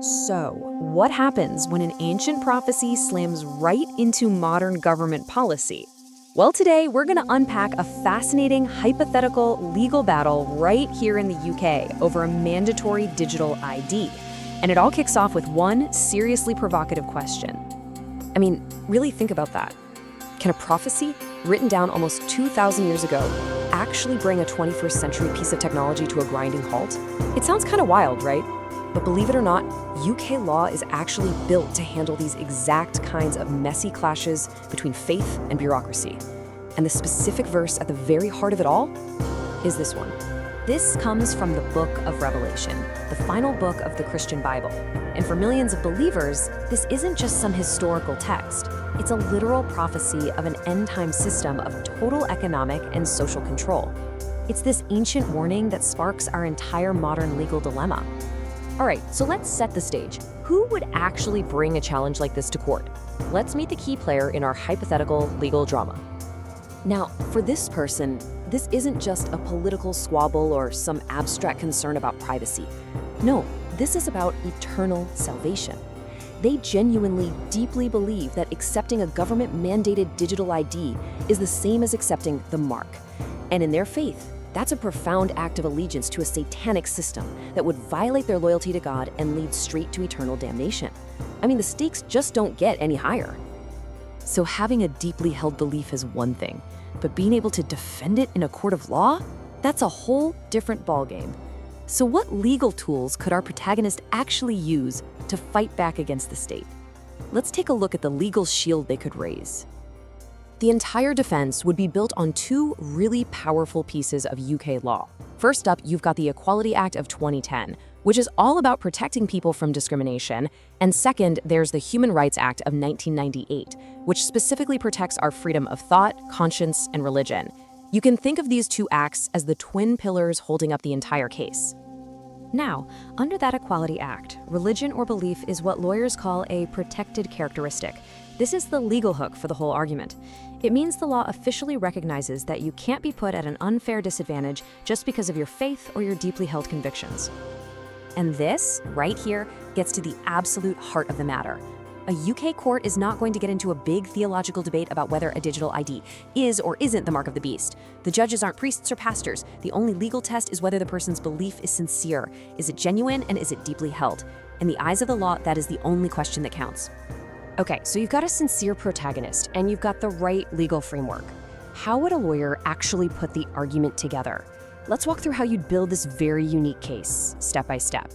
So, what happens when an ancient prophecy slams right into modern government policy? Well, today we're going to unpack a fascinating hypothetical legal battle right here in the UK over a mandatory digital ID. And it all kicks off with one seriously provocative question. I mean, really think about that. Can a prophecy written down almost 2,000 years ago actually bring a 21st century piece of technology to a grinding halt? It sounds kind of wild, right? But believe it or not, UK law is actually built to handle these exact kinds of messy clashes between faith and bureaucracy. And the specific verse at the very heart of it all is this one. This comes from the book of Revelation, the final book of the Christian Bible. And for millions of believers, this isn't just some historical text. It's a literal prophecy of an end-time system of total economic and social control. It's this ancient warning that sparks our entire modern legal dilemma. All right, so let's set the stage. Who would actually bring a challenge like this to court? Let's meet the key player in our hypothetical legal drama. Now, for this person, this isn't just a political squabble or some abstract concern about privacy. No, this is about eternal salvation. They genuinely, deeply believe that accepting a government-mandated digital ID is the same as accepting the mark. And in their faith, that's a profound act of allegiance to a satanic system that would violate their loyalty to God and lead straight to eternal damnation. I mean, the stakes just don't get any higher. So having a deeply held belief is one thing, but being able to defend it in a court of law, that's a whole different ballgame. So what legal tools could our protagonist actually use to fight back against the state? Let's take a look at the legal shield they could raise. The entire defense would be built on two really powerful pieces of UK law. First up, you've got the Equality Act of 2010, which is all about protecting people from discrimination. And second, there's the Human Rights Act of 1998, which specifically protects our freedom of thought, conscience, and religion. You can think of these two acts as the twin pillars holding up the entire case. Now, under that Equality Act, religion or belief is what lawyers call a protected characteristic. This is the legal hook for the whole argument. It means the law officially recognizes that you can't be put at an unfair disadvantage just because of your faith or your deeply held convictions. And this, right here, gets to the absolute heart of the matter. A UK court is not going to get into a big theological debate about whether a digital ID is or isn't the mark of the beast. The judges aren't priests or pastors. The only legal test is whether the person's belief is sincere. Is it genuine and is it deeply held? In the eyes of the law, that is the only question that counts. Okay, so you've got a sincere protagonist and you've got the right legal framework. How would a lawyer actually put the argument together? Let's walk through how you'd build this very unique case, step by step.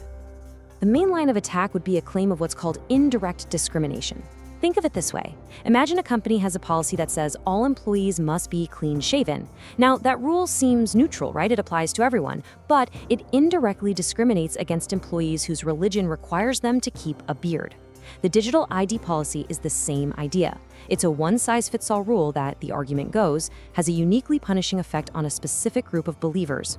The main line of attack would be a claim of what's called indirect discrimination. Think of it this way. Imagine a company has a policy that says all employees must be clean-shaven. Now, that rule seems neutral, right? It applies to everyone, but it indirectly discriminates against employees whose religion requires them to keep a beard. The digital ID policy is the same idea. It's a one-size-fits-all rule that, the argument goes, has a uniquely punishing effect on a specific group of believers.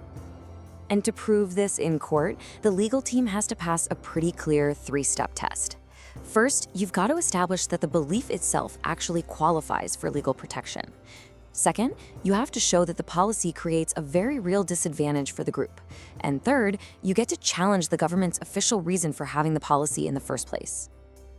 And to prove this in court, the legal team has to pass a pretty clear three-step test. First, you've got to establish that the belief itself actually qualifies for legal protection. Second, you have to show that the policy creates a very real disadvantage for the group. And third, you get to challenge the government's official reason for having the policy in the first place.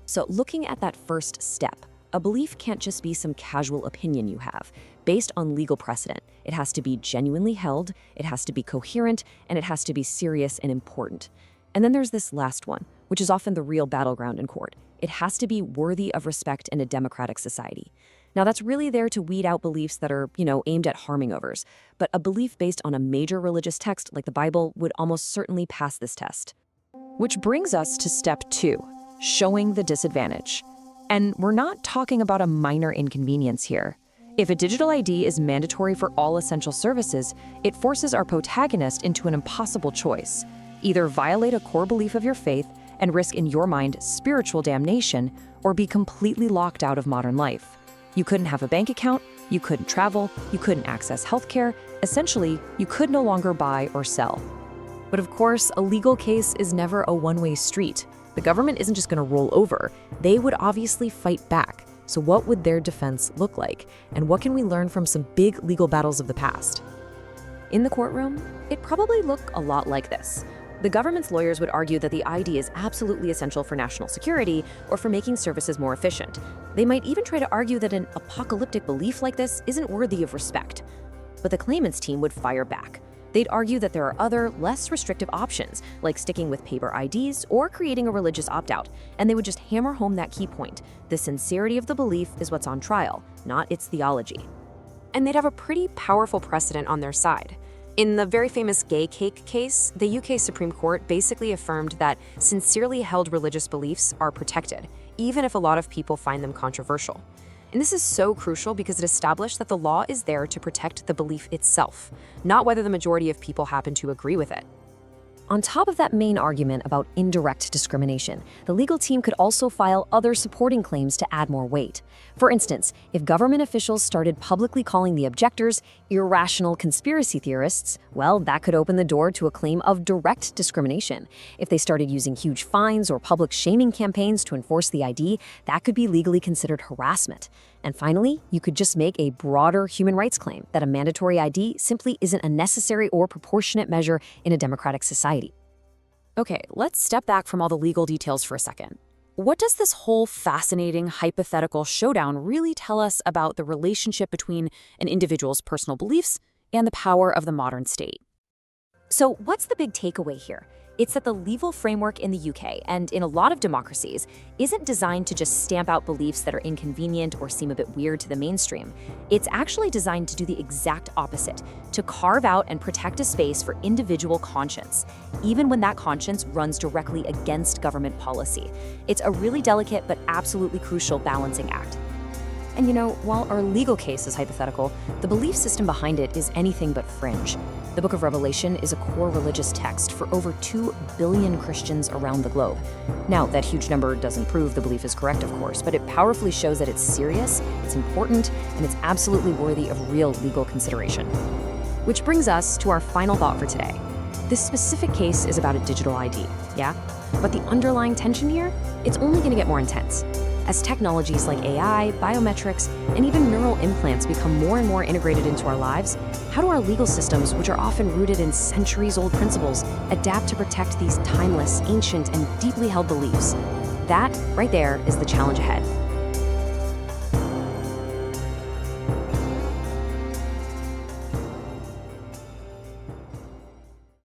So looking at that first step, a belief can't just be some casual opinion you have, based on legal precedent. It has to be genuinely held, it has to be coherent, and it has to be serious and important. And then there's this last one, which is often the real battleground in court. It has to be worthy of respect in a democratic society. Now, that's really there to weed out beliefs that are, aimed at harming others. But a belief based on a major religious text like the Bible would almost certainly pass this test. Which brings us to step 2. Showing the disadvantage. And we're not talking about a minor inconvenience here. If a digital ID is mandatory for all essential services, it forces our protagonist into an impossible choice. Either violate a core belief of your faith and risk, in your mind, spiritual damnation, or be completely locked out of modern life. You couldn't have a bank account, you couldn't travel, you couldn't access healthcare. Essentially, you could no longer buy or sell. But of course, a legal case is never a one-way street. The government isn't just going to roll over. They would obviously fight back. So what would their defense look like? And what can we learn from some big legal battles of the past? In the courtroom, it'd probably look a lot like this. The government's lawyers would argue that the ID is absolutely essential for national security or for making services more efficient. They might even try to argue that an apocalyptic belief like this isn't worthy of respect. But the claimants' team would fire back. They'd argue that there are other, less restrictive options, like sticking with paper IDs or creating a religious opt-out, and they would just hammer home that key point: the sincerity of the belief is what's on trial, not its theology. And they'd have a pretty powerful precedent on their side. In the very famous gay cake case, the UK Supreme Court basically affirmed that sincerely held religious beliefs are protected, even if a lot of people find them controversial. And this is so crucial because it established that the law is there to protect the belief itself, not whether the majority of people happen to agree with it. On top of that main argument about indirect discrimination, the legal team could also file other supporting claims to add more weight. For instance, if government officials started publicly calling the objectors irrational conspiracy theorists, well, that could open the door to a claim of direct discrimination. If they started using huge fines or public shaming campaigns to enforce the ID, that could be legally considered harassment. And finally, you could just make a broader human rights claim that a mandatory ID simply isn't a necessary or proportionate measure in a democratic society. Okay, let's step back from all the legal details for a second. What does this whole fascinating hypothetical showdown really tell us about the relationship between an individual's personal beliefs and the power of the modern state? So what's the big takeaway here? It's that the legal framework in the UK and in a lot of democracies isn't designed to just stamp out beliefs that are inconvenient or seem a bit weird to the mainstream. It's actually designed to do the exact opposite, to carve out and protect a space for individual conscience, even when that conscience runs directly against government policy. It's a really delicate but absolutely crucial balancing act. And while our legal case is hypothetical, the belief system behind it is anything but fringe. The Book of Revelation is a core religious text for over 2 billion Christians around the globe. Now, that huge number doesn't prove the belief is correct, of course, but it powerfully shows that it's serious, it's important, and it's absolutely worthy of real legal consideration. Which brings us to our final thought for today. This specific case is about a digital ID, yeah? But the underlying tension here, it's only going to get more intense. As technologies like AI, biometrics, and even neural implants become more and more integrated into our lives, how do our legal systems, which are often rooted in centuries-old principles, adapt to protect these timeless, ancient, and deeply held beliefs? That, right there, is the challenge ahead.